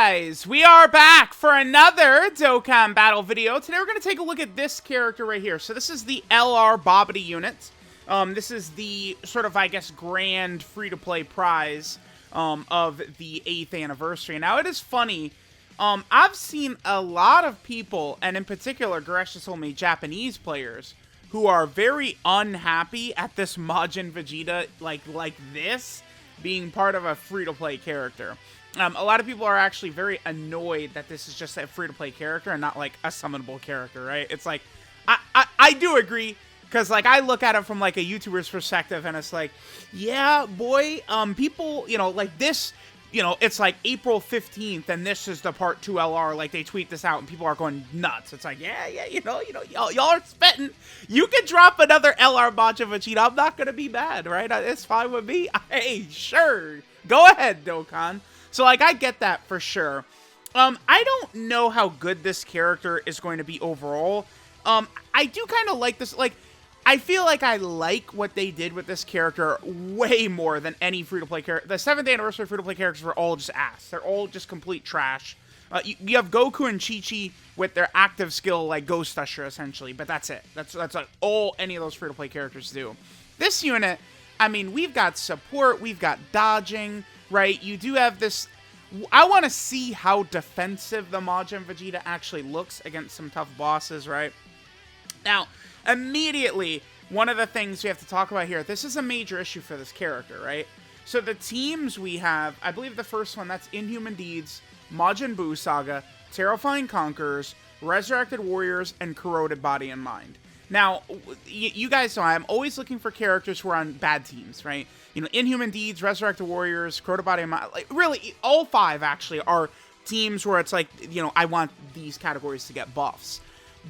guys, we are back for another Dokkan battle video. Today we're going to take a look at this character right here. So this is the LR Babidi unit. This is the sort of, I guess, grand free-to-play prize of the 8th anniversary. Now, it is funny. I've seen a lot of people, and in particular, Goresh has told me, Japanese players, who are very unhappy at this Majin Vegeta, like this, being part of a free-to-play character. A lot of people are actually very annoyed that this is just a free-to-play character and not, like, a summonable character, right? It's like, I do agree, because, like, I look at it from, like, a YouTuber's perspective, and it's like, yeah, boy, people, you know, like, this, you know, it's, like, April 15th, and this is the Part 2 LR, like, they tweet this out, and people are going nuts. It's like, yeah, you know, y'all are spitting. You can drop another LR Majin Vegeta. I'm not gonna be mad, right? It's fine with me. Hey, sure. Go ahead, Dokkan. So, like, I get that for sure. I don't know how good this character is going to be overall. I do kind of like this. Like, I feel like I like what they did with this character way more than any free-to-play character. The 7th anniversary free-to-play characters were all just ass. They're all just complete trash. You have Goku and Chi-Chi with their active skill, like Ghost Usher, essentially. But that's it. That's like all any of those free-to-play characters do. This unit, I mean, we've got support. We've got dodging. Right, you do have this. I want to see how defensive the Majin Vegeta actually looks against some tough bosses, right? Now, immediately, one of the things we have to talk about here, this is a major issue for this character, right? So the teams we have, I believe the first one, that's Inhuman Deeds, Majin Buu Saga, Terrifying Conquerors, Resurrected Warriors, and Corroded Body and Mind. Now, you guys know I'm always looking for characters who are on bad teams, right? You know, Inhuman Deeds, Resurrected Warriors, Corroded Body and Mind, like, really, all 5 actually are teams where it's like, you know, I want these categories to get buffs.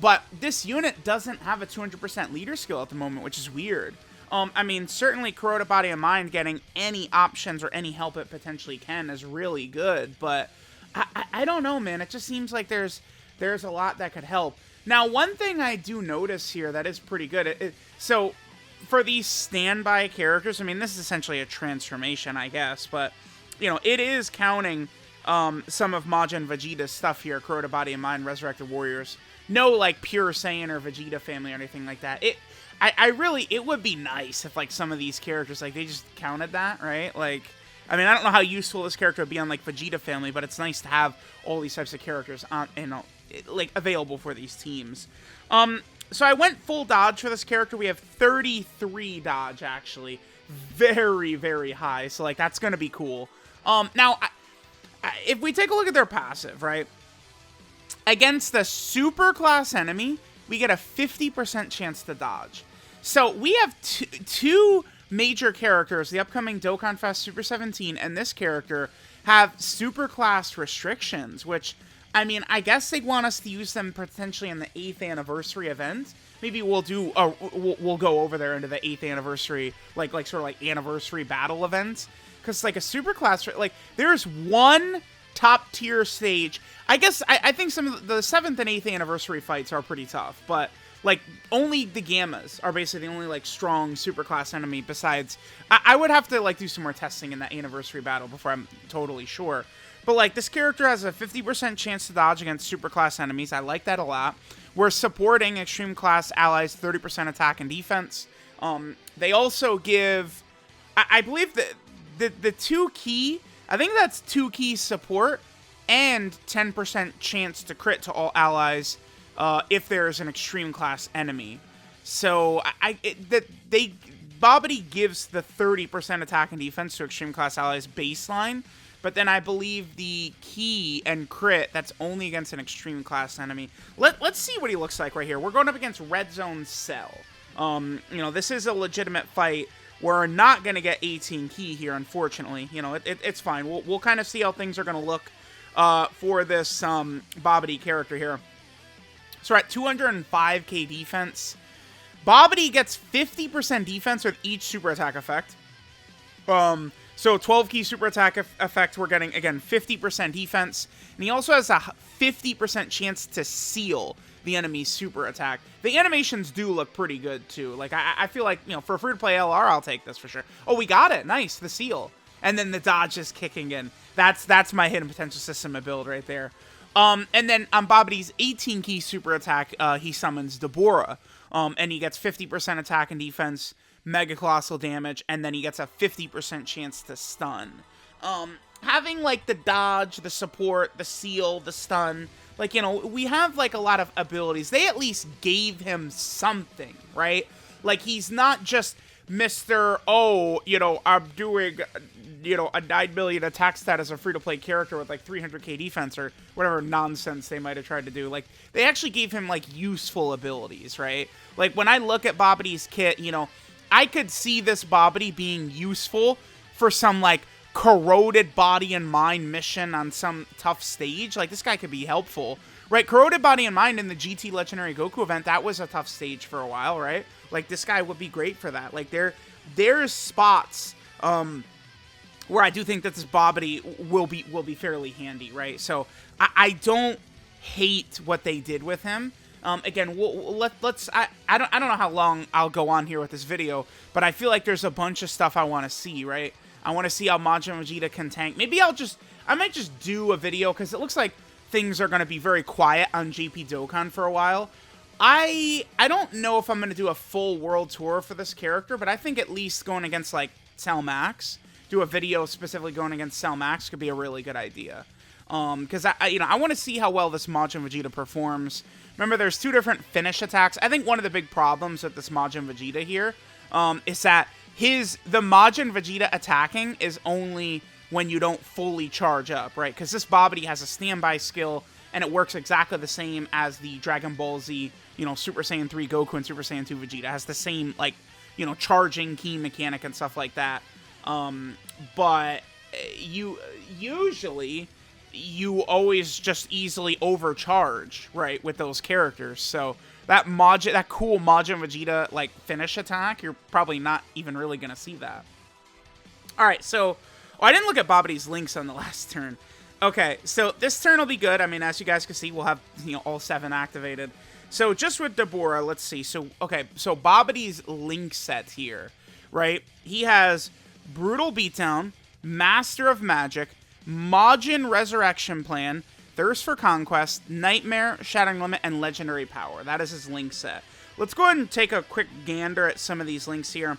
But this unit doesn't have a 200% leader skill at the moment, which is weird. I mean, certainly Corroded Body and Mind getting any options or any help it potentially can is really good, but I don't know, man. It just seems like there's a lot that could help. Now, one thing I do notice here that is pretty good, so for these standby characters, I mean, this is essentially a transformation, I guess, but, you know, it is counting some of Majin Vegeta's stuff here, Corroded Body and Mind, Resurrected Warriors. No, like, pure Saiyan or Vegeta family or anything like that. It would be nice if, like, some of these characters, like, they just counted that, right? Like, I mean, I don't know how useful this character would be on, like, Vegeta family, but it's nice to have all these types of characters on, you know, like, available for these teams. So I went full dodge for this character. We have 33 dodge, actually. Very, very high. So, like, that's going to be cool. Now, if we take a look at their passive, right? Against the super class enemy, we get a 50% chance to dodge. So we have two major characters, the upcoming Dokkan Fest Super 17 and this character, have super class restrictions, which, I mean, I guess they want us to use them potentially in the 8th anniversary event. Maybe we'll do, we'll go over there into the 8th anniversary, like sort of like anniversary battle event. Because, like, a super class, like, there's one top tier stage. I guess, I think some of the 7th and 8th anniversary fights are pretty tough, but, like, only the Gammas are basically the only, like, strong super class enemy besides, I would have to, like, do some more testing in that anniversary battle before I'm totally sure. But, like, this character has a 50% chance to dodge against super class enemies. I like that a lot. We're supporting extreme class allies 30% attack and defense. They also give, I believe that the 2 key, I think that's 2 key support and 10% chance to crit to all allies if there is an extreme class enemy. So Babidi gives the 30% attack and defense to extreme class allies baseline, but then I believe the key and crit, that's only against an extreme class enemy. Let's see what he looks like right here. We're going up against Red Zone Cell. You know, this is a legitimate fight. We're not going to get 18 key here, unfortunately. You know, it's fine. We'll kind of see how things are going to look for this Babidi character here. So we're at 205k defense. Babidi gets 50% defense with each super attack effect. So 12 key super attack effect, we're getting, again, 50% defense. And he also has a 50% chance to seal the enemy's super attack. The animations do look pretty good, too. Like, I feel like, you know, for a free-to-play LR, I'll take this for sure. Oh, we got it. Nice, the seal. And then the dodge is kicking in. That's my hidden potential system build right there. And then on Babidi's 18 key super attack, he summons Deborah. And he gets 50% attack and defense, mega colossal damage, and then he gets a 50% chance to stun. Having, like, the dodge, the support, the seal, the stun, like, you know, we have, like, a lot of abilities. They at least gave him something, right? Like, he's not just Mr. Oh, you know, I'm doing, you know, a 9 million attack stat as a free-to-play character with, like, 300k defense or whatever nonsense they might have tried to do. Like, they actually gave him, like, useful abilities, right? Like, when I look at Babidi's kit, you know, I could see this Babidi being useful for some, like, corroded body and mind mission on some tough stage. Like, this guy could be helpful, right? Corroded body and mind in the GT Legendary Goku event, that was a tough stage for a while, right? Like, this guy would be great for that. Like, there's spots where I do think that this Babidi will be fairly handy, right? So I don't hate what they did with him. Again, let's. I don't know how long I'll go on here with this video, but I feel like there's a bunch of stuff I want to see, right? I want to see how Majin Vegeta can tank. Maybe I might just do a video, because it looks like things are going to be very quiet on JP Dokkan for a while. I don't know if I'm going to do a full world tour for this character, but I think at least going against, like, Cell Max, do a video specifically going against Cell Max could be a really good idea. Because I want to see how well this Majin Vegeta performs. Remember, there's two different finish attacks. I think one of the big problems with this Majin Vegeta here is that the Majin Vegeta attacking is only when you don't fully charge up, right? Because this Babidi has a standby skill, and it works exactly the same as the Dragon Ball Z, you know, Super Saiyan 3 Goku and Super Saiyan 2 Vegeta. It has the same, like, you know, charging key mechanic and stuff like that. But usually you always just easily overcharge, right, with those characters. So that cool Majin Vegeta, like, finish attack, you're probably not even really going to see that. Alright, so I didn't look at Babidi's links on the last turn. Okay, so this turn will be good. I mean, as you guys can see, we'll have, you know, all 7 activated. So just with Deborah, let's see. So, okay, so Babidi's link set here, right? He has Brutal Beatdown, Master of Magic, Majin Resurrection Plan, Thirst for Conquest, Nightmare, Shattering Limit, and Legendary Power. That is his link set. Let's go ahead and take a quick gander at some of these links here.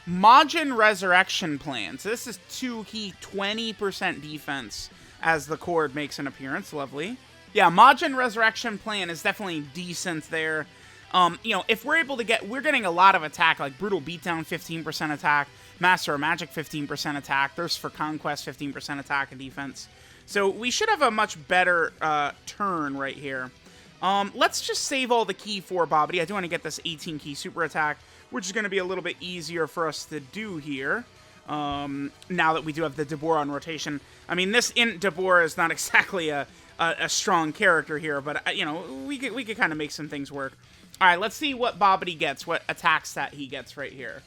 Majin Resurrection Plan. So this is 2 key, 20% defense as the cord makes an appearance. Lovely. Yeah, Majin Resurrection Plan is definitely decent there. You know, if we're able to we're getting a lot of attack, like Brutal Beatdown, 15% attack, Master of Magic, 15% attack, Thirst for Conquest, 15% attack and defense. So we should have a much better turn right here. Let's just save all the key for Babidi. I do want to get this 18 key super attack, which is going to be a little bit easier for us to do here. Now that we do have the Deborah on rotation. I mean, this Deborah is not exactly a strong character here, but, you know, we could kind of make some things work. All right, let's see what Babidi gets, what attack stat he gets right here.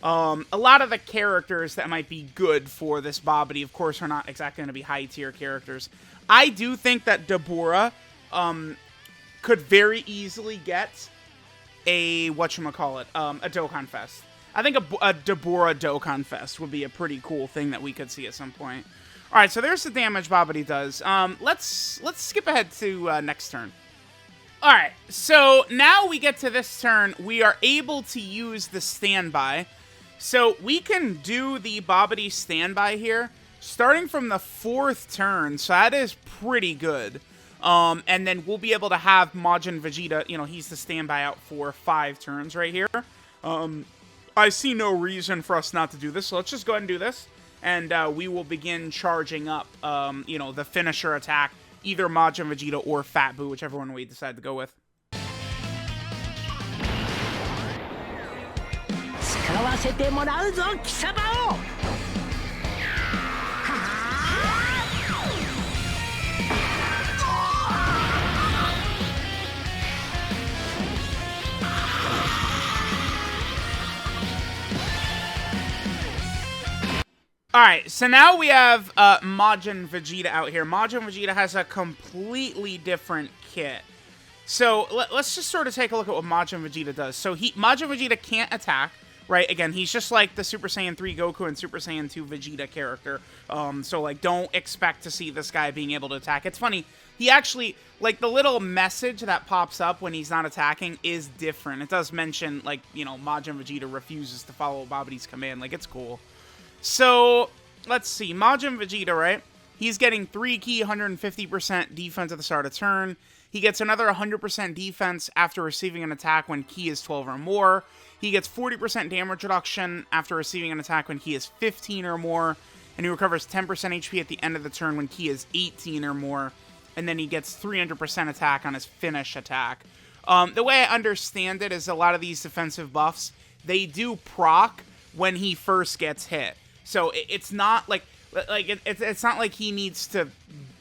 A lot of the characters that might be good for this Babidi, of course, are not exactly going to be high-tier characters. I do think that Deborah could very easily get a Dokkan Fest. I think a Deborah Dokkan Fest would be a pretty cool thing that we could see at some point. All right, so there's the damage Babidi does. Let's skip ahead to next turn. All right, so now we get to this turn. We are able to use the standby. So we can do the Babidi standby here, starting from the 4th turn. So that is pretty good. And then we'll be able to have Majin Vegeta, you know, he's the standby out for 5 turns right here. I see no reason for us not to do this, so let's just go ahead and do this. And we will begin charging up, you know, the finisher attack, either Majin Vegeta or Fat Boo, whichever one we decide to go with. Alright, so now we have Majin Vegeta out here. Majin Vegeta has a completely different kit. So let's just sort of take a look at what Majin Vegeta does. So Majin Vegeta can't attack, right? Again, he's just like the Super Saiyan 3 Goku and Super Saiyan 2 Vegeta character. So, like, don't expect to see this guy being able to attack. It's funny. He actually, like, the little message that pops up when he's not attacking is different. It does mention, like, you know, Majin Vegeta refuses to follow Babidi's command. Like, it's cool. So, let's see. Majin Vegeta, right? He's getting 3 key, 150% defense at the start of turn. He gets another 100% defense after receiving an attack when key is 12 or more. He gets 40% damage reduction after receiving an attack when key is 15 or more. And he recovers 10% HP at the end of the turn when key is 18 or more. And then he gets 300% attack on his finish attack. The way I understand it is a lot of these defensive buffs, they do proc when he first gets hit. So it's not like it's not like he needs to,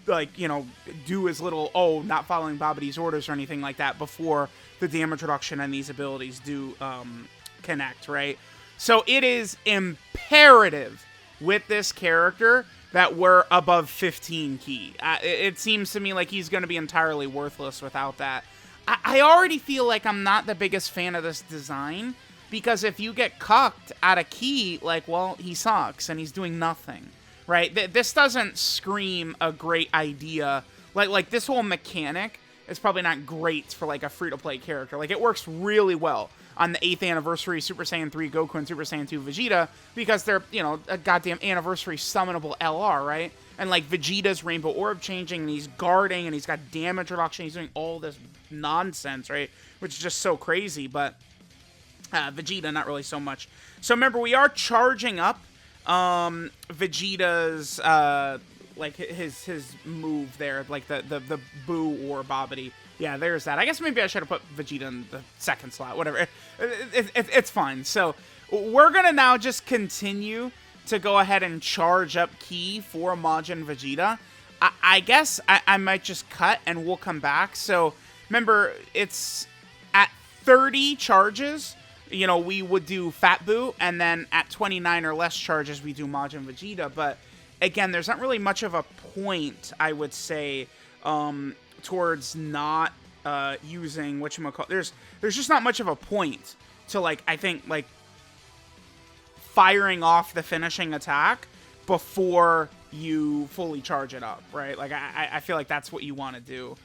like, you know, do his little, not following Babidi's orders or anything like that before the damage reduction and these abilities do connect, right? So it is imperative with this character that we're above 15 key. It seems to me like he's going to be entirely worthless without that. I already feel like I'm not the biggest fan of this design, because if you get cucked at a key, like, well, he sucks and he's doing nothing, right? This doesn't scream a great idea. Like this whole mechanic is probably not great for, like, a free-to-play character. Like, it works really well on the 8th anniversary Super Saiyan 3 Goku and Super Saiyan 2 Vegeta, because they're, you know, a goddamn anniversary summonable LR, right? And, like, Vegeta's Rainbow Orb changing, and he's guarding, and he's got damage reduction, he's doing all this nonsense, right? Which is just so crazy, but Vegeta, not really so much. So remember, we are charging up Vegeta's, like, his move there, like the Boo or Babidi. Yeah, there's that. I guess maybe I should have put Vegeta in the second slot. Whatever. It's fine. So we're going to now just continue to go ahead and charge up Ki for Majin Vegeta. I guess I might just cut and we'll come back. So remember, it's at 30 charges, you know, we would do Fat Boo, and then at 29 or less charges, we do Majin Vegeta. But again, there's not really much of a point, I would say, towards not using whatchamacallit. There's just not much of a point to, like, I think, like, firing off the finishing attack before you fully charge it up, right? Like, I feel like that's what you want to do.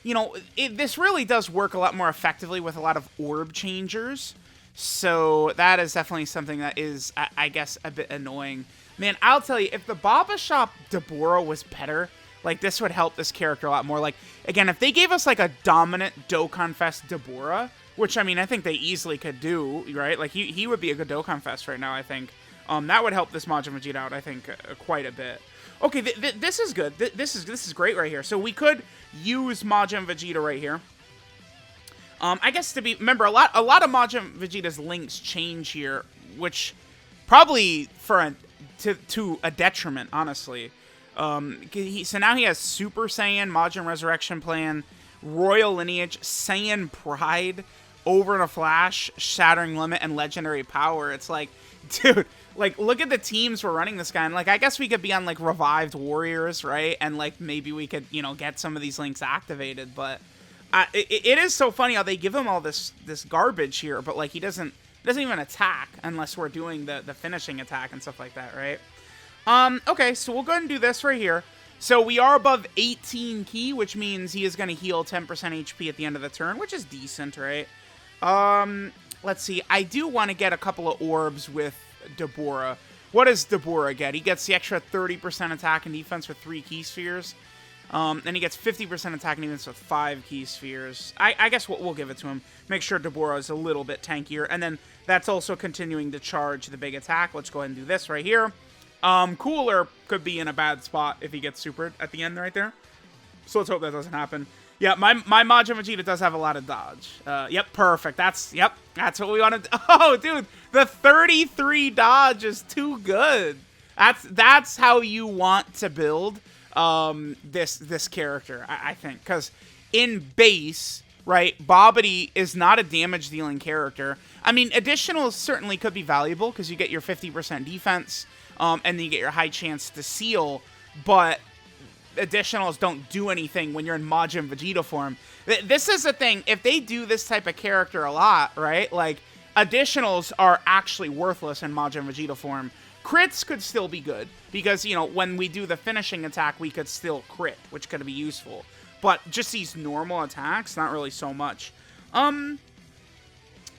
You know, this really does work a lot more effectively with a lot of orb changers. So that is definitely something that is, I guess, a bit annoying. Man, I'll tell you, if the Baba Shop Deborah was better, like, this would help this character a lot more. Like, again, if they gave us, like, a dominant Dokkan Fest Deborah, which, I mean, I think they easily could do, right? Like, he would be a good Dokkan Fest right now, I think. That would help this Majin Vegeta out, I think, quite a bit. Okay, this is good. This is great right here. So we could use Majin Vegeta right here. I guess to be, remember, a lot of Majin Vegeta's links change here, which probably to a detriment, honestly. So now he has Super Saiyan, Majin Resurrection Plan, Royal Lineage, Saiyan Pride, Over in a Flash, Shattering Limit, and Legendary Power. It's like, dude, like, look at the teams we're running this guy. And, like, I guess we could be on, like, Revived Warriors, right? And, like, maybe we could, you know, get some of these links activated. But it is so funny how they give him all this garbage here, but, like, he doesn't even attack unless we're doing the finishing attack and stuff like that, right? Okay, so we'll go ahead and do this right here. So we are above 18 key, which means he is going to heal 10% HP at the end of the turn, which is decent, right? Let's see. I do want to get a couple of orbs with Deborah. What does Deborah get? He gets the extra 30% attack and defense with 3 key spheres. And he gets 50% attack and defense with 5 key spheres. I guess we'll give it to him. Make sure Deborah is a little bit tankier. And then that's also continuing to charge the big attack. Let's go ahead and do this right here. Cooler could be in a bad spot if he gets supered at the end right there. So let's hope that doesn't happen. Yeah, my Majin Vegeta does have a lot of dodge. Yep, perfect. That's what we want to. Oh, dude, the 33 dodge is too good. That's how you want to build this character, I think, because in base, right, Babidi is not a damage dealing character. I mean, additionals certainly could be valuable because you get your 50% defense, and then you get your high chance to seal, but additionals don't do anything when you're in Majin Vegeta form. This is the thing. If they do this type of character a lot, right? Like, additionals are actually worthless in Majin Vegeta form. Crits could still be good, because, you know, when we do the finishing attack, we could still crit, which could be useful. But just these normal attacks, not really so much.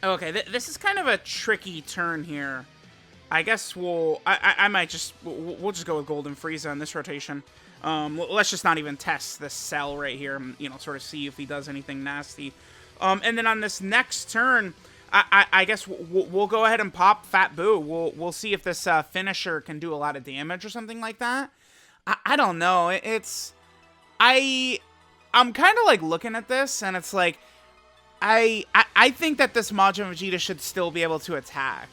Okay, this is kind of a tricky turn here. I guess I might just, we'll just go with Golden Frieza in this rotation. Let's just not even test this Cell right here, you know, sort of see if he does anything nasty. And then on this next turn, I guess we'll go ahead and pop Fat Boo. We'll see if this finisher can do a lot of damage or something like that. I don't know. I'm kind of like looking at this, and it's like, I think that this Majin Vegeta should still be able to attack.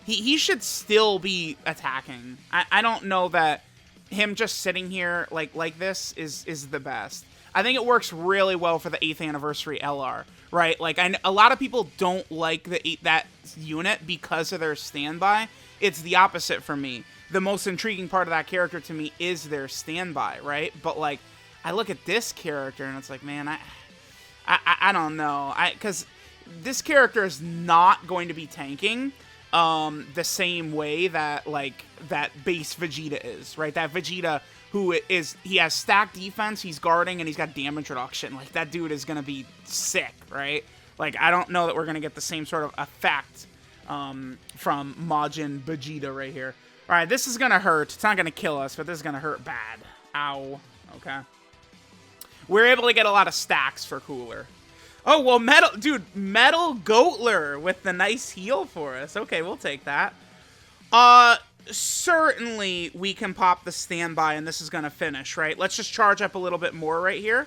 He should still be attacking. I don't know that him just sitting here like this is the best. I think it works really well for the 8th anniversary LR, right? Like, a lot of people don't like that unit because of their standby. It's the opposite for me. The most intriguing part of that character to me is their standby, right? But, like, I look at this character and it's like, man, I don't know. Because this character is not going to be tanking the same way that, like, that base Vegeta is, right? That Vegeta he has stacked defense, he's guarding, and he's got damage reduction. Like, that dude is going to be sick, right? Like, I don't know that we're going to get the same sort of effect from Majin Vegeta right here. All right, this is going to hurt. It's not going to kill us, but this is going to hurt bad. Ow. Okay. We're able to get a lot of stacks for Cooler. Oh, well, Metal Goatler with the nice heal for us. Okay, we'll take that. Certainly we can pop the standby, and this is going to finish, right? Let's just charge up a little bit more right here.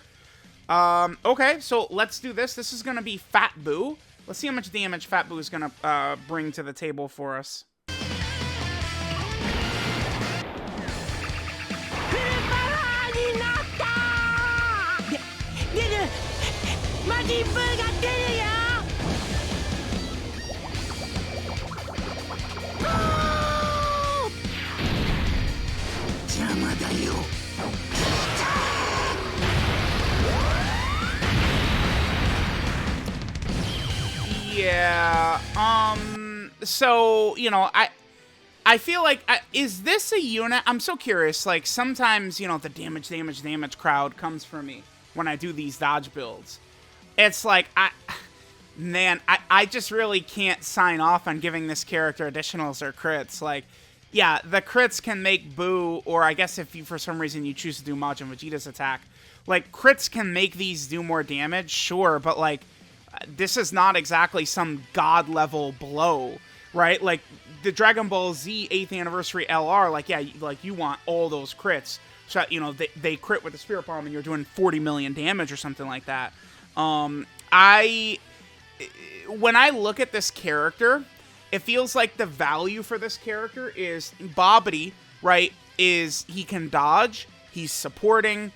Okay, so let's do this. This is going to be Fat Boo. Let's see how much damage Fat Boo is going to bring to the table for us. Yeah, so, you know, I feel like, is this a unit? I'm so curious. Like, sometimes, you know, the damage crowd comes for me when I do these dodge builds. It's like, I just really can't sign off on giving this character additionals or crits. Like, yeah, the crits can make Boo, or I guess if you, for some reason, you choose to do Majin Vegeta's attack, like, crits can make these do more damage, sure, but, like, this is not exactly some god-level blow, right? Like, the Dragon Ball Z 8th Anniversary LR, like, yeah, like, you want all those crits. So, you know, they crit with the Spirit Bomb and you're doing 40 million damage or something like that. When I look at this character, it feels like the value for this character is Babidi, right, is he can dodge, he's supporting,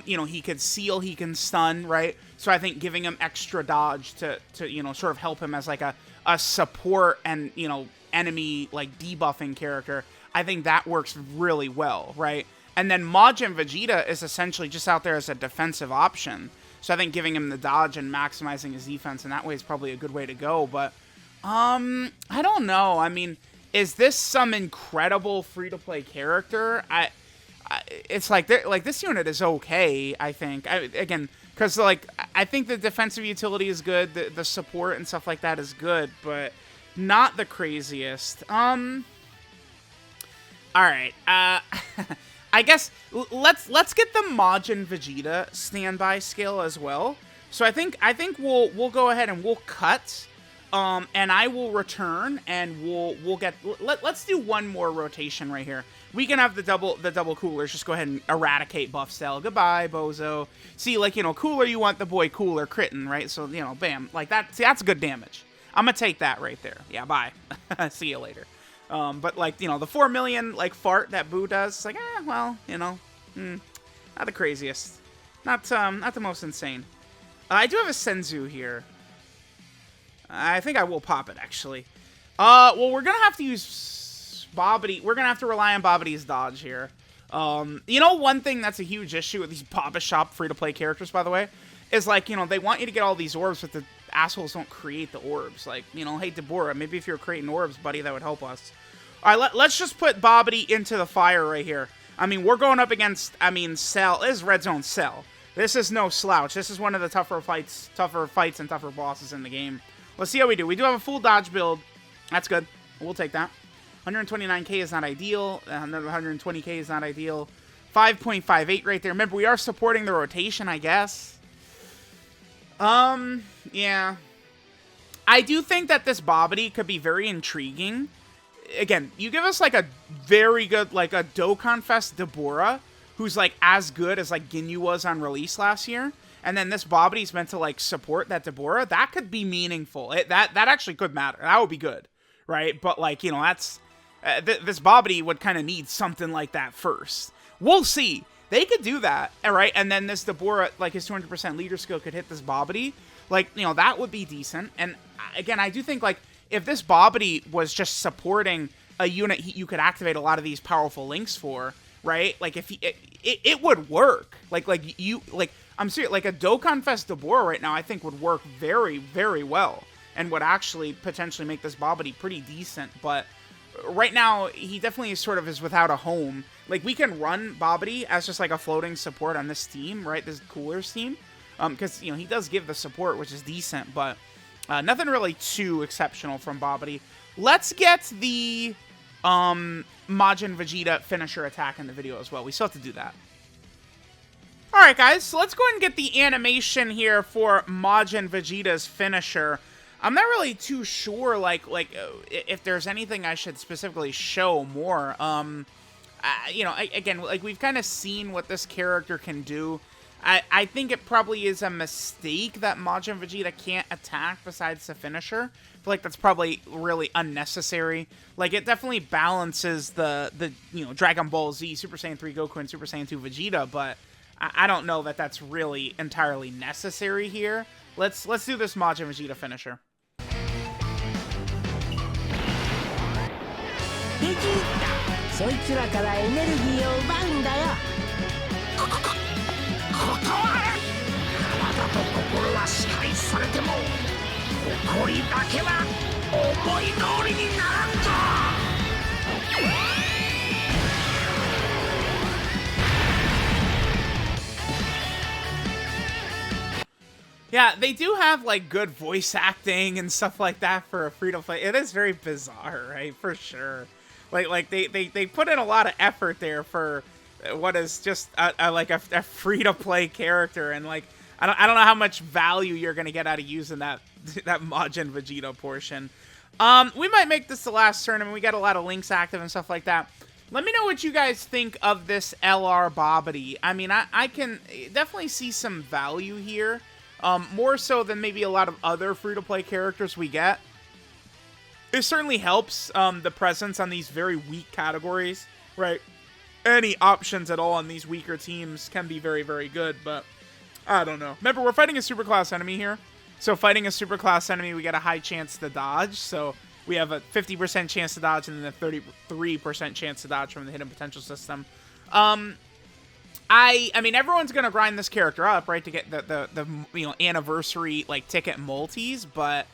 you know, he can seal, he can stun, right? So I think giving him extra dodge to you know, sort of help him as like a support and, you know, enemy like debuffing character, I think that works really well, right? And then Majin Vegeta is essentially just out there as a defensive option. So I think giving him the dodge and maximizing his defense in that way is probably a good way to go. But I don't know. I mean, is this some incredible free-to-play character? It's like this unit is okay, I think. Again, because like I think the defensive utility is good, the support and stuff like that is good, but not the craziest. All right. I guess let's get the Majin Vegeta standby skill as well. So I think we'll go ahead and we'll cut. And I will return, and we'll get. Let's do one more rotation right here. We can have the double coolers. Just go ahead and eradicate Buff Cell. Goodbye, Bozo. See, like, you know, Cooler, you want the boy Cooler critting, right? So, you know, bam, like that. See, that's good damage. I'm gonna take that right there. Yeah, bye. See you later. But like, you know, the 4 million like fart that Boo does, it's like, well, you know, not the craziest, not the most insane. I do have a Senzu here. I think I will pop it, actually. Well, we're going to have to use Babidi. We're going to have to rely on Babidi's dodge here. You know, one thing that's a huge issue with these Baba Shop free-to-play characters, by the way, is, like, you know, they want you to get all these orbs, but the assholes don't create the orbs. Like, you know, hey, Deborah, maybe if you're creating orbs, buddy, that would help us. All right, let's just put Babidi into the fire right here. I mean, we're going up against, I mean, Cell. This is Red Zone Cell. This is no slouch. This is one of the tougher fights and tougher bosses in the game. Let's see how we do. We do have a full dodge build. That's good. We'll take that. 129k is not ideal. Another 120k is not ideal. 5.58 right there. Remember, we are supporting the rotation, I guess. Yeah. I do think that this Babidi could be very intriguing. Again, you give us, like, a very good, like, a Dokkan Fest Deborah, who's, like, as good as, like, Ginyu was on release last year. And then this Babidi's meant to, like, support that Deborah. That could be meaningful. That actually could matter. That would be good, right? But, like, you know, that's... this Babidi would kind of need something like that first. We'll see. They could do that, all right? And then this Deborah, like, his 200% leader skill could hit this Babidi. Like, you know, that would be decent. And, again, I do think, like, if this Babidi was just supporting a unit you could activate a lot of these powerful links for, right? Like, if it would work. Like, I'm serious. Like, a Dokkan Fest Deborah right now, I think would work very, very well. And would actually potentially make this Babidi pretty decent. But right now, he definitely sort of is without a home. Like, we can run Babidi as just, like, a floating support on this team, right? This Cooler's team. Because, you know, he does give the support, which is decent. But nothing really too exceptional from Babidi. Let's get the Majin Vegeta finisher attack in the video as well. We still have to do that. Alright, guys. So let's go ahead and get the animation here for Majin Vegeta's finisher. I'm not really too sure, like if there's anything I should specifically show more. You know, again, like, we've kind of seen what this character can do. I think it probably is a mistake that Majin Vegeta can't attack besides the finisher. I feel like that's probably really unnecessary. Like, it definitely balances the you know, Dragon Ball Z, Super Saiyan 3 Goku, and Super Saiyan 2 Vegeta, but I don't know that that's really entirely necessary here. Let's do this Majin Vegeta finisher. Vegeta, そいつらからエネルギーを奪うんだよ。断る。体と心は支配されても怒りだけは思い通りにならんぞ。Yeah, they do have, like, good voice acting and stuff like that for a free-to-play. It is very bizarre, right? For sure. Like they put in a lot of effort there for what is just a free-to-play character, and, like, I don't know how much value you're gonna get out of using that Majin Vegeta portion. We might make this the last tournament. We got a lot of links active and stuff like that. Let me know what you guys think of this LR Babidi. I mean, I can definitely see some value here. More so than maybe a lot of other free-to-play characters we get. It certainly helps the presence on these very weak categories, right? Any options at all on these weaker teams can be very, very good, but I don't know. Remember, we're fighting a superclass enemy here. So fighting a superclass enemy, we get a high chance to dodge. So we have a 50% chance to dodge and then a 33% chance to dodge from the hidden potential system. I mean, everyone's gonna grind this character up, right, to get the you know, anniversary, like, ticket multis, but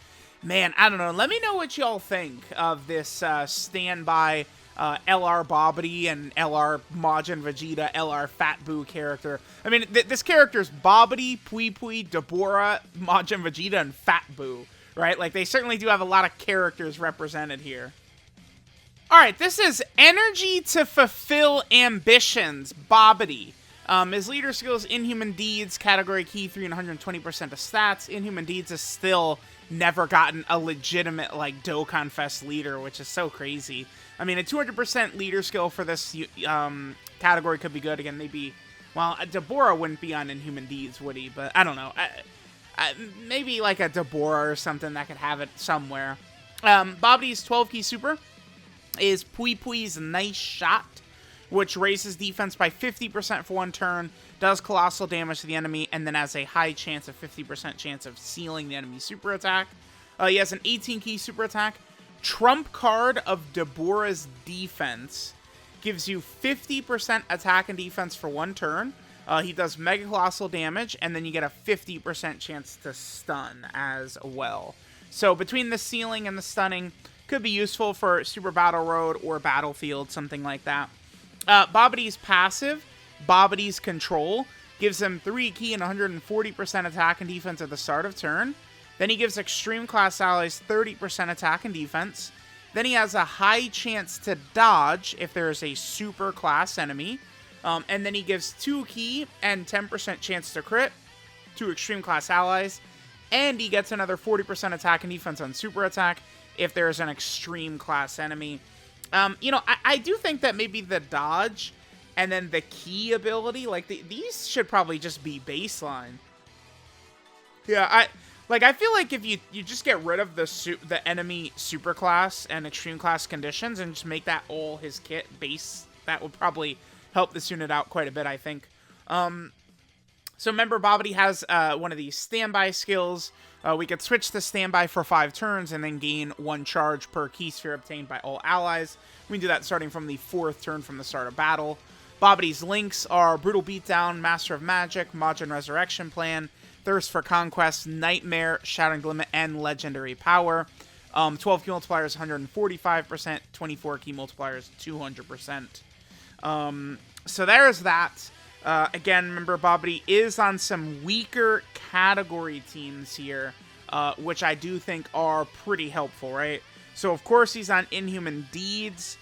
man, I don't know. Let me know what y'all think of this standby LR Babidi and LR Majin Vegeta, LR Fat Boo character. I mean, this character's Babidi, Pui Pui, Deborah, Majin Vegeta, and Fat Boo, right? Like, they certainly do have a lot of characters represented here. Alright, this is Energy to Fulfill Ambitions, Babidi. His leader skills, Inhuman Deeds, category key 3 and 120% of stats. Inhuman Deeds has still never gotten a legitimate, like, Dokkan Fest leader, which is so crazy. I mean, a 200% leader skill for this category could be good. Again, maybe, well, Deborah wouldn't be on Inhuman Deeds, would he? But I don't know. Maybe like a Deborah or something that could have it somewhere. Babidi's 12 key super is Pui Pui's Nice Shot, which raises defense by 50% for one turn, does colossal damage to the enemy, and then has a high chance of 50% chance of sealing the enemy's super attack. He has an 18 key super attack. Trump card of Deborah's defense gives you 50% attack and defense for one turn. He does Mega Colossal damage, and then you get a 50% chance to stun as well. So between the sealing and the stunning, could be useful for Super Battle Road or Battlefield, something like that. Babidi's passive, Babidi's Control, gives him 3 ki and 140% attack and defense at the start of turn. Then he gives Extreme Class allies 30% attack and defense. Then he has a high chance to dodge if there is a Super Class enemy. And then he gives 2 ki and 10% chance to crit to Extreme Class allies. And he gets another 40% attack and defense on Super Attack if there's an Extreme Class enemy. I do think that maybe the dodge and then the ki ability, like, these should probably just be baseline. Yeah, I feel like if you just get rid of the enemy Super Class and Extreme Class conditions and just make that all his kit base, that would probably help this unit out quite a bit, I think. So remember, Babidi has one of these standby skills. We could switch to standby for 5 turns and then gain 1 charge per key sphere obtained by all allies. We can do that starting from the 4th turn from the start of battle. Babidi's links are Brutal Beatdown, Master of Magic, Majin Resurrection Plan, Thirst for Conquest, Nightmare, Shattering the Limit, and Legendary Power. 12 key multipliers, 145%, 24 key multipliers, 200%. So there's that. Again, remember, Babidi is on some weaker category teams here, which I do think are pretty helpful, right? So, of course, he's on Inhuman Deeds.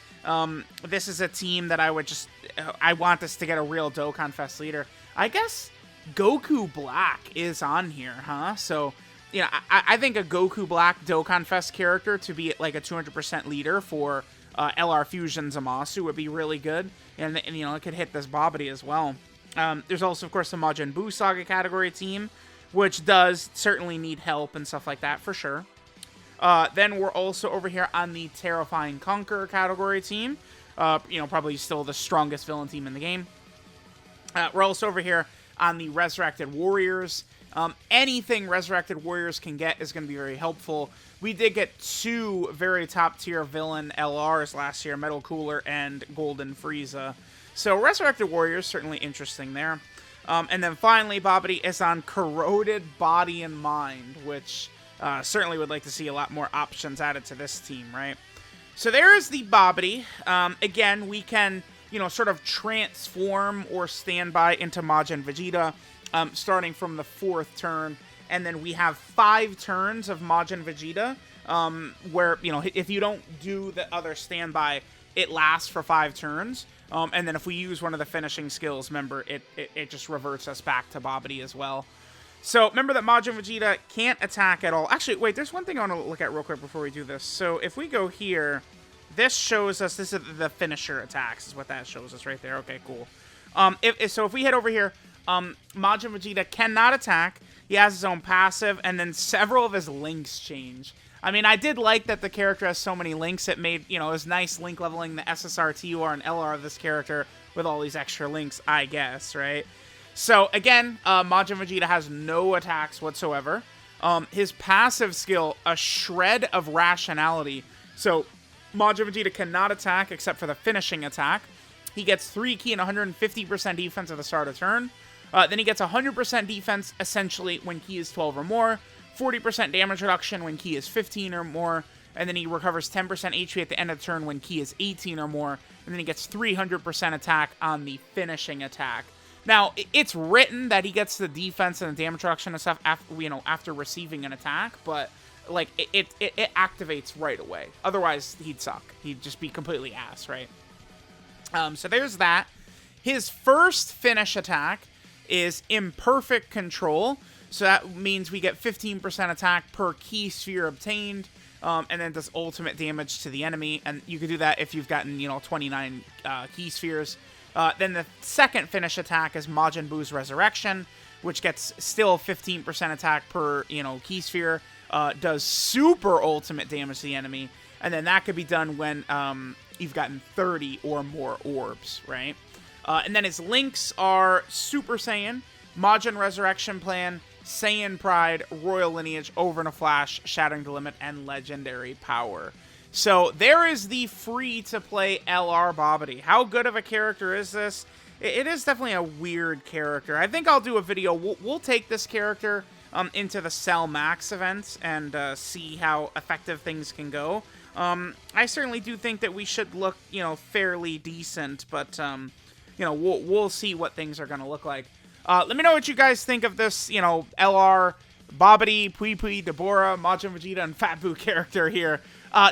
This is a team that I want this to get a real Dokkan Fest leader. I guess Goku Black is on here, huh? So, I think a Goku Black Dokkan Fest character to be like a 200% leader for LR Fusion Zamasu would be really good. And it could hit this Babidi as well. There's also, of course, the Majin Buu Saga category team, which does certainly need help and stuff like that for sure. Then we're also over here on the Terrifying Conqueror category team. Probably still the strongest villain team in the game. We're also over here on the Resurrected Warriors. Anything Resurrected Warriors can get is going to be very helpful. We did get 2 very top-tier villain LRs last year, Metal Cooler and Golden Frieza. So Resurrected Warriors, certainly interesting there. And then finally, Babidi is on Corroded Body and Mind, which certainly would like to see a lot more options added to this team, right? So there is the Babidi. Again, we can, sort of transform or standby into Majin Vegeta, starting from the 4th turn. And then we have 5 turns of Majin Vegeta, where, if you don't do the other standby, it lasts for 5 turns. And then if we use one of the finishing skills, remember, it just reverts us back to Babidi as well. So remember that Majin Vegeta can't attack at all. Actually, wait, there's one thing I want to look at real quick before we do this. So if we go here, this shows us, this is the finisher attacks, is what that shows us right there. Okay, cool. So if we head over here, Majin Vegeta cannot attack. He has his own passive, and then several of his links change. I mean, I did like that the character has so many links. It made, it was nice link leveling the SSR, TUR, and LR of this character with all these extra links, I guess, right? So, again, Majin Vegeta has no attacks whatsoever. His passive skill, a shred of rationality. So, Majin Vegeta cannot attack except for the finishing attack. He gets 3 ki and 150% defense at the start of turn. Then he gets 100% defense, essentially, when ki is 12 or more. 40% damage reduction when ki is 15 or more, and then he recovers 10% HP at the end of the turn when ki is 18 or more, and then he gets 300% attack on the finishing attack. Now, it's written that he gets the defense and the damage reduction and stuff after receiving an attack, but like it activates right away. Otherwise, he'd suck. He'd just be completely ass, right? So there's that. His first finish attack is Imperfect Control. So that means we get 15% attack per key sphere obtained, and then does ultimate damage to the enemy. And you can do that if you've gotten, 29 key spheres. Then the second finish attack is Majin Buu's Resurrection, which gets still 15% attack per, key sphere. Does super ultimate damage to the enemy. And then that could be done when you've gotten 30 or more orbs, right? And then his links are Super Saiyan, Majin Resurrection Plan, Saiyan Pride, Royal Lineage, Over in a Flash, Shattering the Limit, and Legendary Power. So there is the free-to-play LR Babidi. How good of a character is this? it is definitely a weird character. I think I'll do a video. We'll take this character into the Cell Max events and see how effective things can go. I certainly do think that we should look, you know, fairly decent, but, you know, we'll see what things are going to look like. Let me know what you guys think of this, you know, LR Babidi, Pui, Deborah, Majin Vegeta, and Fat Boo character here.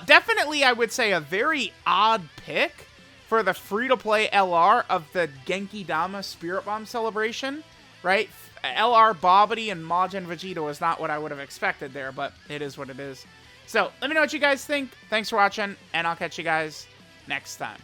Definitely, I would say, a very odd pick for the free-to-play LR of the Genki Dama Spirit Bomb celebration, right? LR Babidi and Majin Vegeta was not what I would have expected there, but it is what it is. So, let me know what you guys think. Thanks for watching, and I'll catch you guys next time.